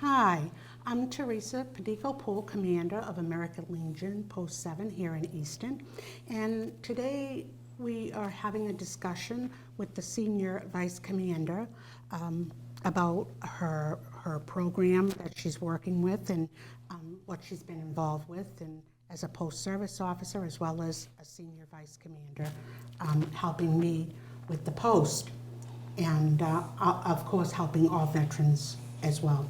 Hi, I'm Teresa Padico Poole, Commander of American Legion, Post 7 here in Easton. And today we are having a discussion with the Senior Vice Commander about her program that she's working with and what she's been involved with, and as a post-service officer as well as a Senior Vice Commander helping me with the post, and of course helping all veterans as well.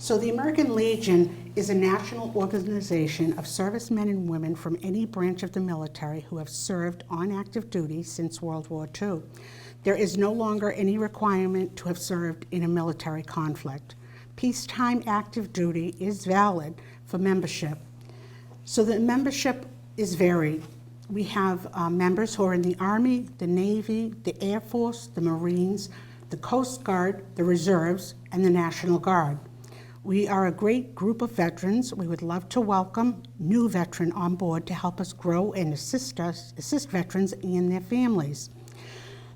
So the American Legion is a national organization of servicemen and women from any branch of the military who have served on active duty since World War II. There is no longer any requirement to have served in a military conflict. Peacetime active duty is valid for membership. So the membership is varied. We have members who are in the Army, the Navy, the Air Force, the Marines, the Coast Guard, the Reserves, and the National Guard. We are a great group of veterans. We would love to welcome new veteran on board to help us grow and assist veterans and their families.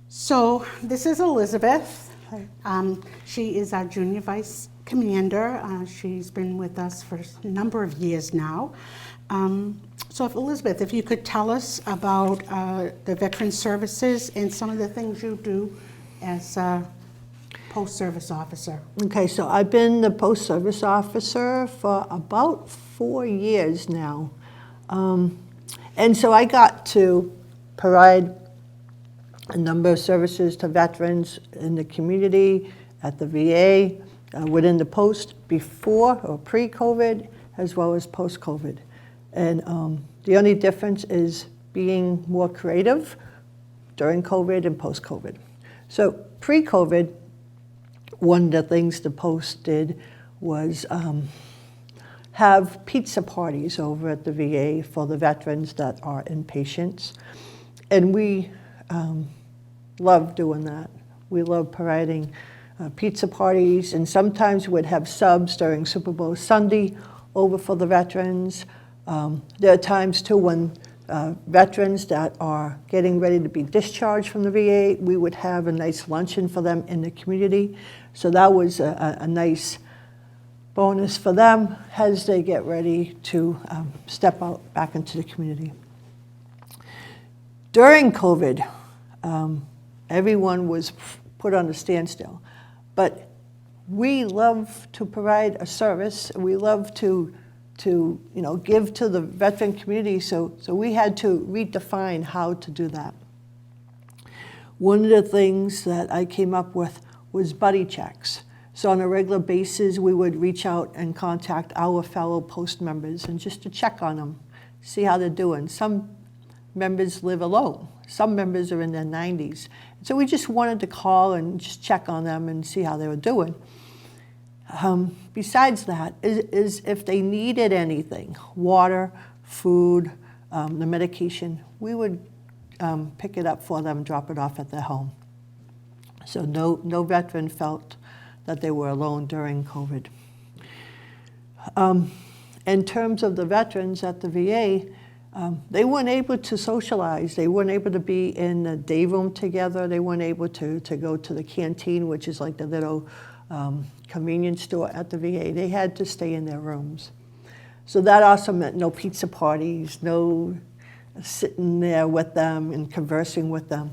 So this is Elisabeth. She is our Junior Vice Commander. She's been with us for a number of years now. So Elisabeth, if you could tell us about the Veteran Services and some of the things you do as a post-service officer. Okay, so I've been the post-service officer for about 4 years now. And so I got to provide a number of services to veterans in the community, at the VA, within the post, before or pre-COVID, as well as post-COVID. And the only difference is being more creative during COVID and post-COVID. So pre-COVID, one of the things the Post did was have pizza parties over at the VA for the veterans that are inpatients. And we love doing that. We love providing pizza parties, and sometimes we'd have subs during Super Bowl Sunday over for the veterans. There are times too when veterans that are getting ready to be discharged from the VA, we would have a nice luncheon for them in the community. So that was a nice bonus for them as they get ready to step out back into the community. During COVID, everyone was put on a standstill, but we love to provide a service. We love to give to the veteran community, so we had to redefine how to do that. One of the things that I came up with was buddy checks. So on a regular basis, we would reach out and contact our fellow post members and just to check on them, see how they're doing. Some members live alone. Some members are in their 90s. So we just wanted to call and just check on them and see how they were doing. Besides that, is if they needed anything, water, food, the medication, we would pick it up for them, drop it off at their home. So no veteran felt that they were alone during COVID. In terms of the veterans at the VA, they weren't able to socialize. They weren't able to be in the day room together. They weren't able to go to the canteen, which is like the little convenience store at the VA. They had to stay in their rooms. So that also meant no pizza parties, no sitting there with them and conversing with them.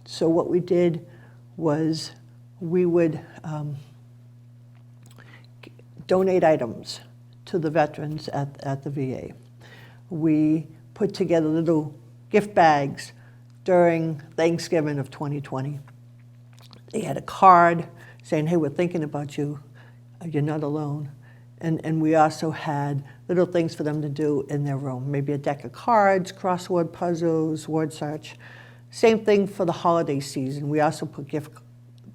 So what we did was we would donate items to the veterans at the VA. We put together little gift bags during Thanksgiving of 2020. They had a card saying, hey, we're thinking about you. You're not alone. And we also had little things for them to do in their room, maybe a deck of cards, crossword puzzles, word search. Same thing for the holiday season. We also put gift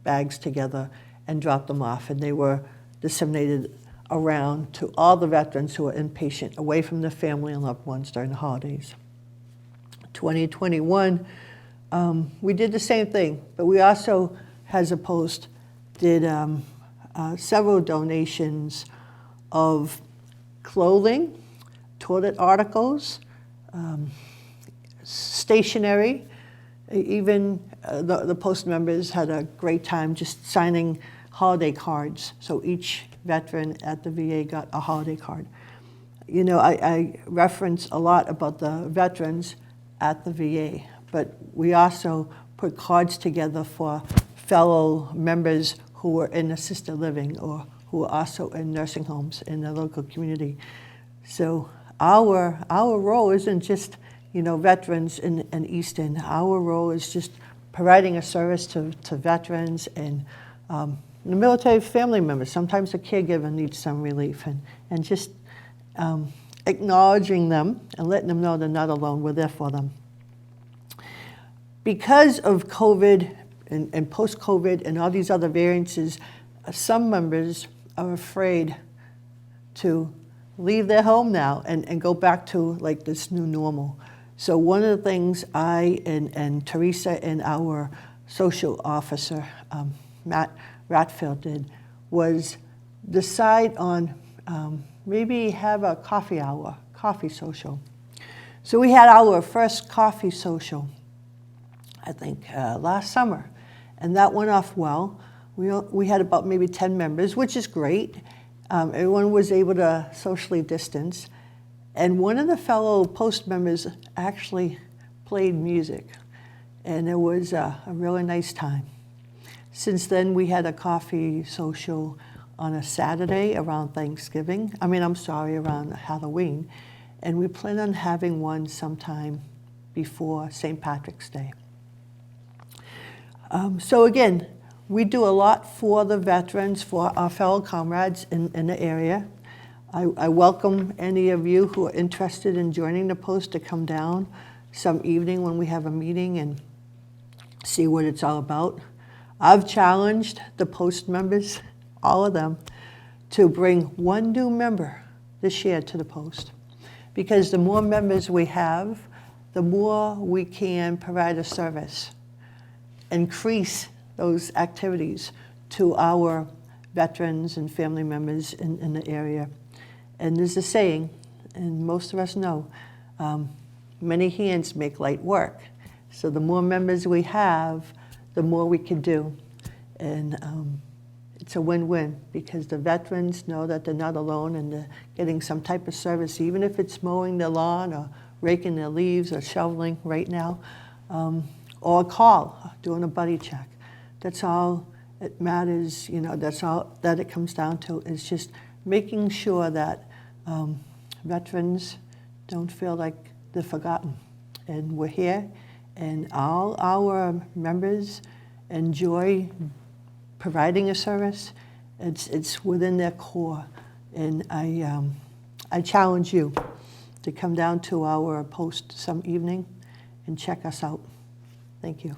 bags together and dropped them off, and they were disseminated around to all the veterans who are inpatient, away from their family and loved ones during the holidays. 2021, we did the same thing, but we also, as a post, did several donations of clothing, toilet articles, stationery. Even the post members had a great time just signing holiday cards. So each veteran at the VA got a holiday card. You know, I reference a lot about the veterans at the VA, but we also put cards together for fellow members who were in assisted living or who are also in nursing homes in the local community. So our role isn't just, you know, veterans in Easton. Our role is just providing a service to veterans and the military family members. Sometimes a caregiver needs some relief, and just acknowledging them and letting them know they're not alone. We're there for them. Because of COVID and post-COVID and all these other variances, some members are afraid to leave their home now and go back to like this new normal. So one of the things I and Teresa and our social officer, Matt Ratfield, did was decide on maybe have a coffee hour, coffee social. So we had our first coffee social, I think, last summer, and that went off well. We had about maybe 10 members, which is great. Everyone was able to socially distance. And one of the fellow post members actually played music, and it was a really nice time. Since then, we had a coffee social on a Saturday around Thanksgiving. Around Halloween. And we plan on having one sometime before St. Patrick's Day. So again, we do a lot for the veterans, for our fellow comrades in the area. I welcome any of you who are interested in joining the post to come down some evening when we have a meeting and see what it's all about. I've challenged the post members, all of them, to bring one new member this year to the post. Because the more members we have, the more we can provide a service, increase those activities to our veterans and family members in the area. And there's a saying, and most of us know, many hands make light work. So the more members we have, the more we can do. And it's a win-win because the veterans know that they're not alone and they're getting some type of service, even if it's mowing their lawn or raking their leaves or shoveling right now, or a call, doing a buddy check. That's all it matters, you know, that's all that it comes down to, is just making sure that veterans don't feel like they're forgotten. And we're here, and all our members enjoy providing a service. It's within their core. And I challenge you to come down to our post some evening and check us out. Thank you.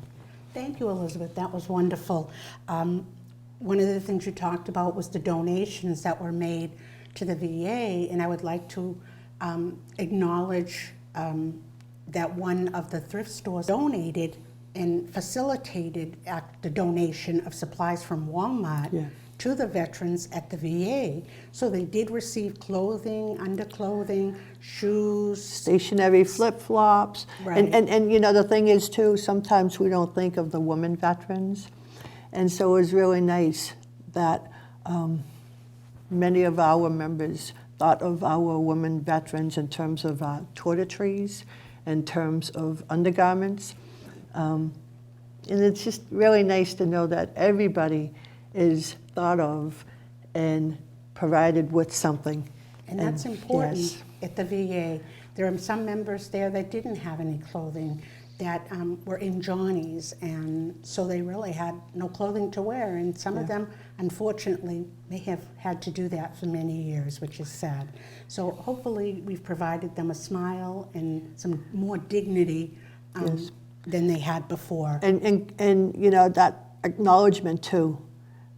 Thank you, Elizabeth. That was wonderful. One of the things you talked about was the donations that were made to the VA, and I would like to acknowledge that one of the thrift stores donated and facilitated the donation of supplies from Walmart to the veterans at the VA. So they did receive clothing, underclothing, shoes, stationary flip-flops. Right. And you know, the thing is too, sometimes we don't think of the women veterans. And so it was really nice that many of our members thought of our women veterans in terms of toiletries, in terms of undergarments. And it's just really nice to know that everybody is thought of and provided with something. And that's important. Yes. At the VA. There are some members there that didn't have any clothing, that were in Johnnies, and so they really had no clothing to wear, and some of them, unfortunately, may have had to do that for many years, which is sad. So hopefully we've provided them a smile and some more dignity than they had before. And you know, that acknowledgement too,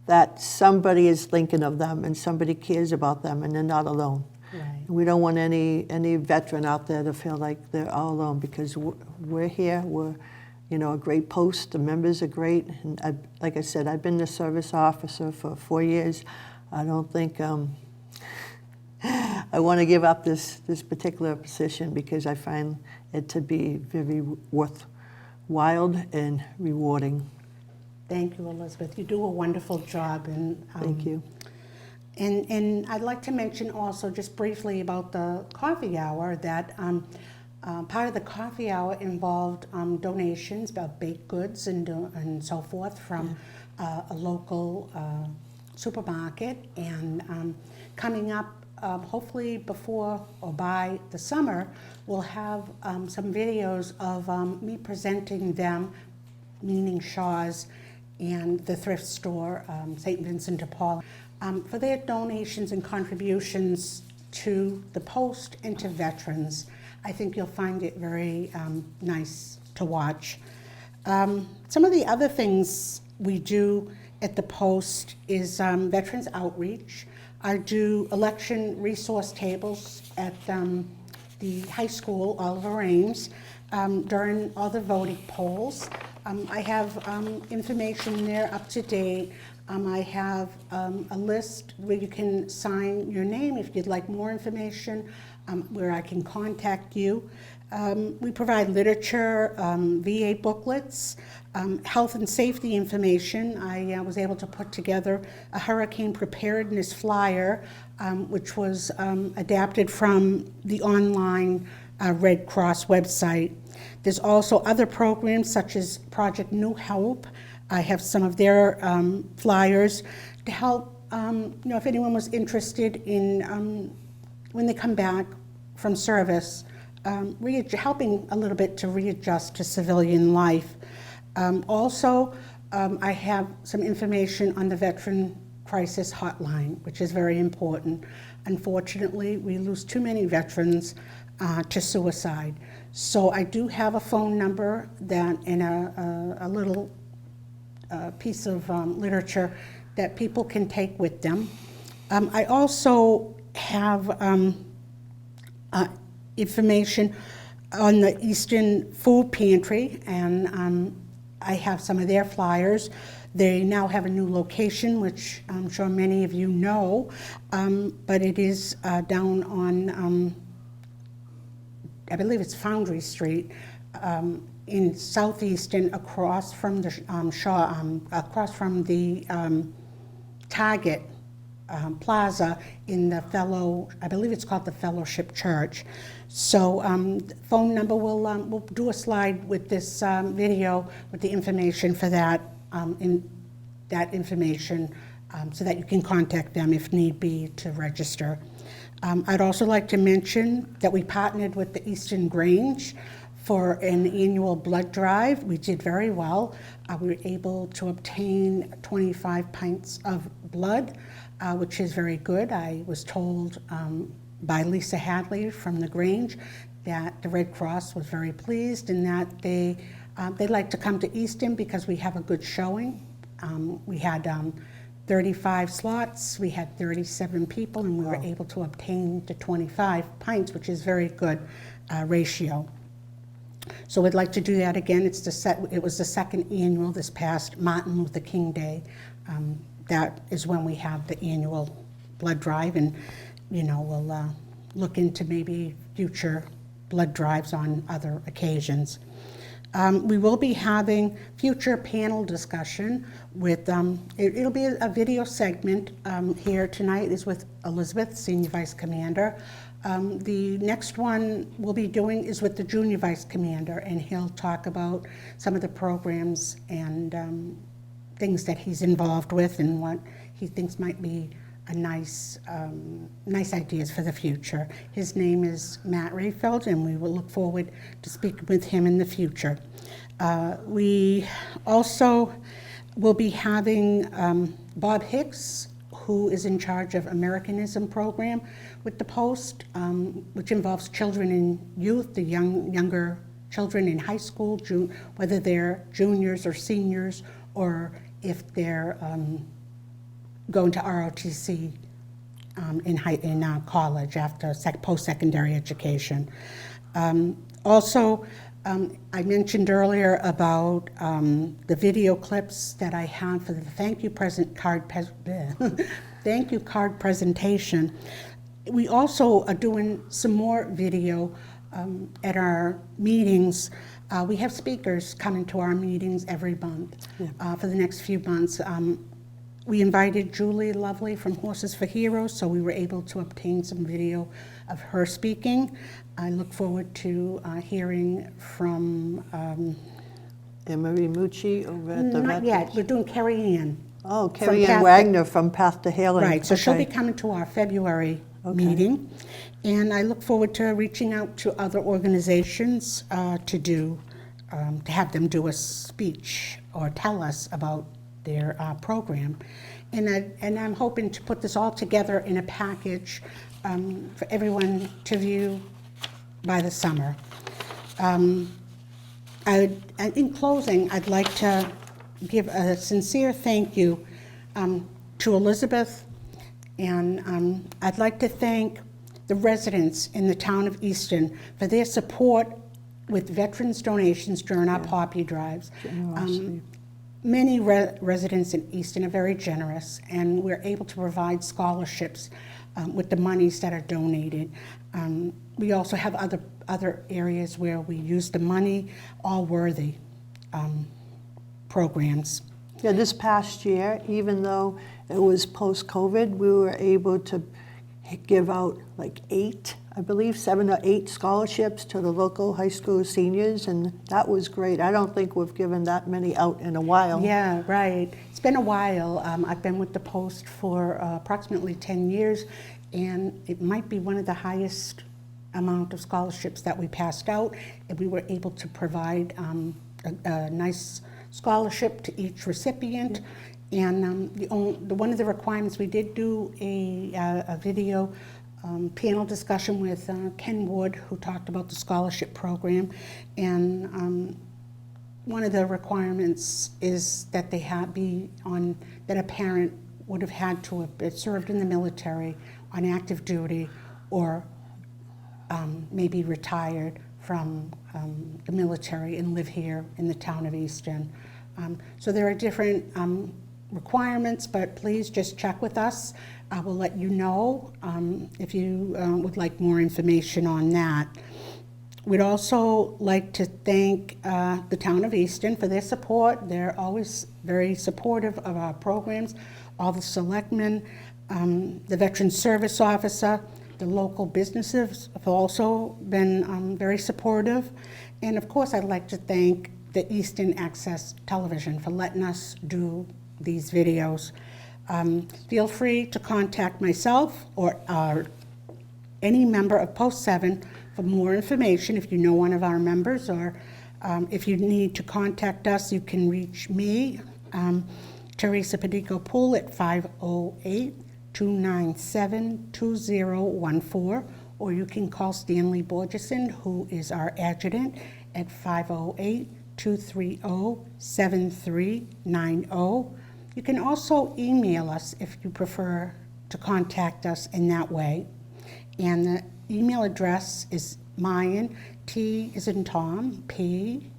that somebody is thinking of them and somebody cares about them and they're not alone. Right. We don't want any veteran out there to feel like they're all alone, because we're here, we're, you know, a great post, the members are great. And like I said, I've been the service officer for 4 years. I don't think I want to give up this particular position, because I find it to be very worthwhile and rewarding. Thank you, Elizabeth. You do a wonderful job. And Thank you. And I'd like to mention also just briefly about the coffee hour that part of the coffee hour involved donations about baked goods and so forth from a local supermarket. And coming up, hopefully before or by the summer, we'll have some videos of me presenting them, meaning Shaw's, and the thrift store, St. Vincent de Paul, for their donations and contributions to the Post and to veterans. I think you'll find it very nice to watch. Some of the other things we do at the Post is veterans outreach. I do election resource tables at the high school, Oliver Ames, during all the voting polls. I have information there up to date. I have a list where you can sign your name if you'd like more information, where I can contact you. We provide literature, VA booklets, health and safety information. I was able to put together a hurricane preparedness flyer, which was adapted from the online Red Cross website. There's also other programs such as Project New Hope. I have some of their flyers to help, if anyone was interested in, when they come back from service, helping a little bit to readjust to civilian life. Also, I have some information on the Veteran Crisis Hotline, which is very important. Unfortunately, we lose too many veterans to suicide. So I do have a phone number that in a little piece of literature that people can take with them. I also have information on the Eastern Food Pantry, and I have some of their flyers. They now have a new location, which I'm sure many of you know, but it is down on, I believe it's Foundry Street, in Southeastern, across from the across from the Target Plaza in the I believe it's called the Fellowship Church. So phone number, we'll do a slide with this video with the information for that, information so that you can contact them if need be to register. I'd also like to mention that we partnered with the Eastern Grange for an annual blood drive. We did very well. We were able to obtain 25 pints of blood, which is very good. I was told by Lisa Hadley from the Grange that the Red Cross was very pleased and that they'd like to come to Easton because we have a good showing. We had 35 slots, we had 37 people, and we were able to obtain the 25 pints, which is very good ratio. So we'd like to do that again. It was the second annual this past Martin Luther King Day. That is when we have the annual blood drive, and we'll look into maybe future blood drives on other occasions. We will be having future panel discussion with, it'll be a video segment here tonight is with Elisabeth, Senior Vice Commander. The next one we'll be doing is with the Junior Vice Commander, and he'll talk about some of the programs and things that he's involved with and what he thinks might be a nice ideas for the future. His name is Matt Rayfeld, and we will look forward to speaking with him in the future. We also will be having Bob Hicks, who is in charge of Americanism program with the Post, which involves children and youth, the younger children in high school, whether they're juniors or seniors, or if they're going to ROTC in college after post-secondary education. Also, I mentioned earlier about the video clips that I have for the thank you card presentation. We also are doing some more video at our meetings. We have speakers coming to our meetings every month for the next few months. We invited Julie Lovely from Horses for Heroes, so we were able to obtain some video of her speaking. I look forward to hearing from... Emery Mucci over at the not yet, we're doing Carrie Ann. Oh, from Carrie Ann Path to- Wagner from Path to Healing. Right, so she'll be Okay. coming to our February Okay. meeting. And I look forward to reaching out to other organizations to have them do a speech or tell us about their program. And I'm hoping to put this all together in a package for everyone to view by the summer. In closing, I'd like to give a sincere thank you to Elisabeth, and I'd like to thank the residents in the town of Easton for their support with veterans donations during our poppy drives. Generosity. Many residents in Easton are very generous, and we're able to provide scholarships with the monies that are donated. We also have other areas where we use the money, all worthy programs. Yeah, this past year, even though it was post-COVID, we were able to give out like 7 or 8 scholarships to the local high school seniors, and that was great. I don't think we've given that many out in a while. Yeah, right. It's been a while. I've been with the Post for approximately 10 years, and it might be one of the highest amount of scholarships that we passed out. And we were able to provide a nice scholarship to each recipient. And one of the requirements, we did do a video panel discussion with Ken Wood, who talked about the scholarship program. And one of the requirements is that they that a parent would have had to have been served in the military on active duty, or maybe retired from the military and live here in the town of Easton. So there are different requirements, but please just check with us. I will let you know if you would like more information on that. We'd also like to thank the town of Easton for their support. They're always very supportive of our programs. All the selectmen, the Veteran Service Officer, the local businesses have also been very supportive. And of course, I'd like to thank the Easton Access Television for letting us do these videos. Feel free to contact myself or any member of Post 7 for more information. If you know one of our members, or if you need to contact us, you can reach me, Teresa Padico Poole, at 508-297-2014, or you can call Stanley Borgeson, who is our adjutant, at 508-230-7390. You can also email us if you prefer to contact us in that way. And the email address is mine, T as in Tom, P,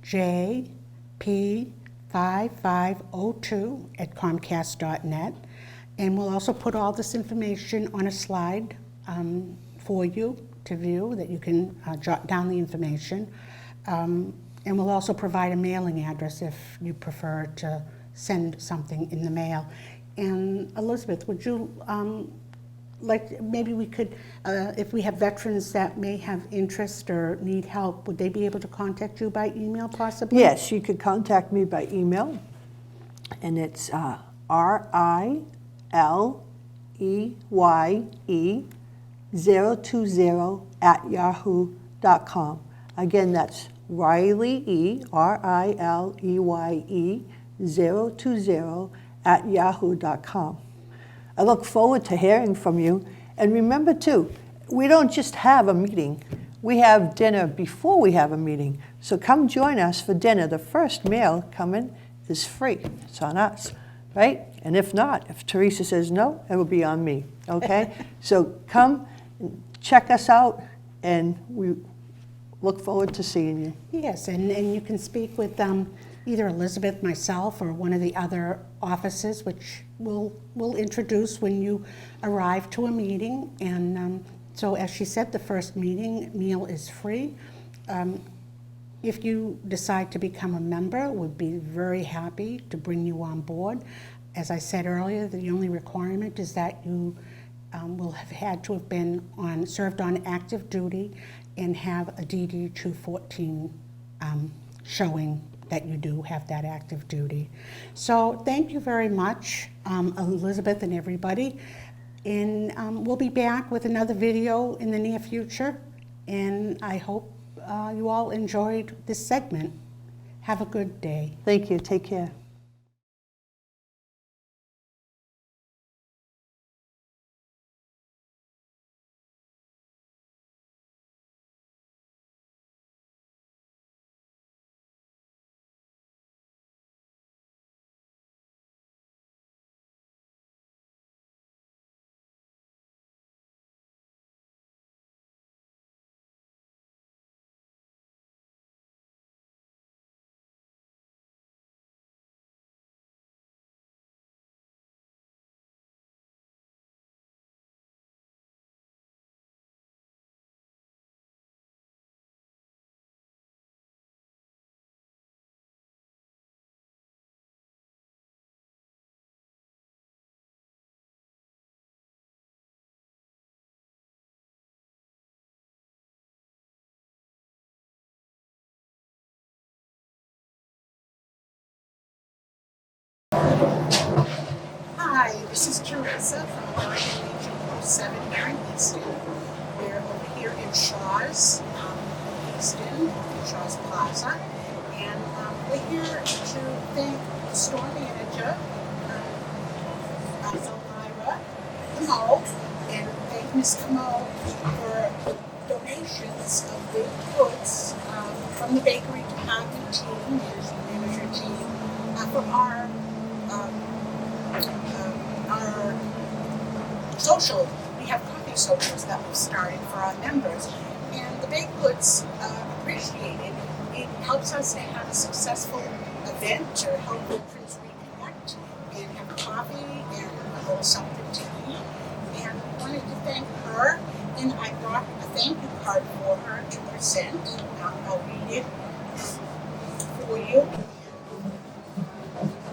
J, P, 5502 at Comcast.net. And we'll also put all this information on a slide for you to view, that you can jot down the information. And we'll also provide a mailing address if you prefer to send something in the mail. And Elisabeth, would you maybe we could, if we have veterans that may have interest or need help, would they be able to contact you by email possibly? Yes, you could contact me by email, and it's RILEYE020@yahoo.com. Again, that's Rileye, RILEYE 020@yahoo.com. I look forward to hearing from you. And remember too, we don't just have a meeting. We have dinner before we have a meeting. So come join us for dinner. The first meal coming is free. It's on us, right? And if not, if Teresa says no, it will be on me, okay? So come, check us out, and we look forward to seeing you. Yes, and you can speak with either Elisabeth, myself, or one of the other officers, which we'll introduce when you arrive to a meeting. And so as she said, the first meal is free. If you decide to become a member, we'd be very happy to bring you on board. As I said earlier, the only requirement is that you will have had to have been served on active duty and have a DD 214 showing that you do have that active duty. So thank you very much, Elisabeth and everybody. And we'll be back with another video in the near future. And I hope you all enjoyed this segment. Have a good day. Thank you. Take care. Hi, this is Teresa from American Legion Post 7 here in Easton. We're over here in Shaw's, in Easton, Shaw's Plaza. And we're here to thank the store manager, Elmira Camo, and thank Ms. Camo for donations of baked goods from the bakery department team, manager team, from our social. We have coffee socials that we've started for our members, and the baked goods appreciated. It helps us to have a successful event to help veterans reconnect and have coffee and a little something to eat. And I wanted to thank her, and I brought a thank you card for her to present. I'll read it for you.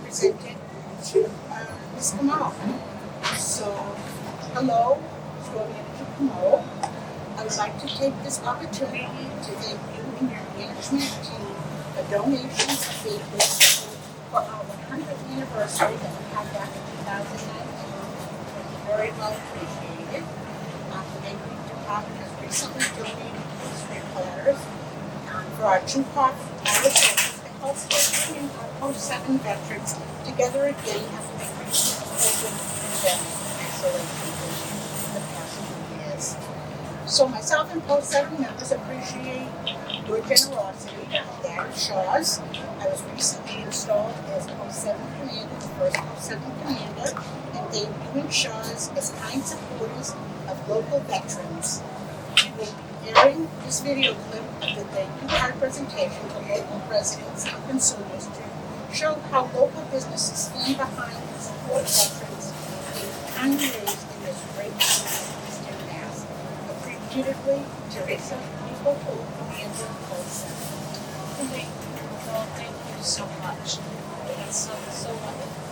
Presented to Ms. Kamal. So, hello, store manager Kamal. I would like to take this opportunity to thank you and your management team for donations of baked goods for our 100th anniversary that we had back in 2019. It was very well appreciated. The bakery department has recently donated pastry platters for our 2 pots to help us bring our post-7 veterans together again after they received COVID and isolation in the past 2 years. So myself and post-7 members appreciate your generosity. Darren Shaw's. I was recently installed as post-7 commander, the first post-7 commander, and they you and Shaw's as kind supporters of local veterans. We will be airing this video clip of the thank you card presentation to local residents and consumers to show how local businesses stand behind and support veterans in kind ways in this great country of Eastern Mass. Appreciatively, Teresa Nicole, Commander Colson. Thank you so much. That's so wonderful.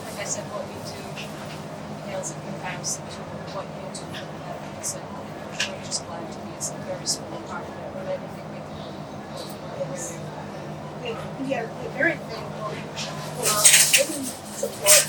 Like I said, what we do pales in comparison to what you do for the veterans, and we're just glad to be a very small part of it, but everything we can do. We are very thankful for giving support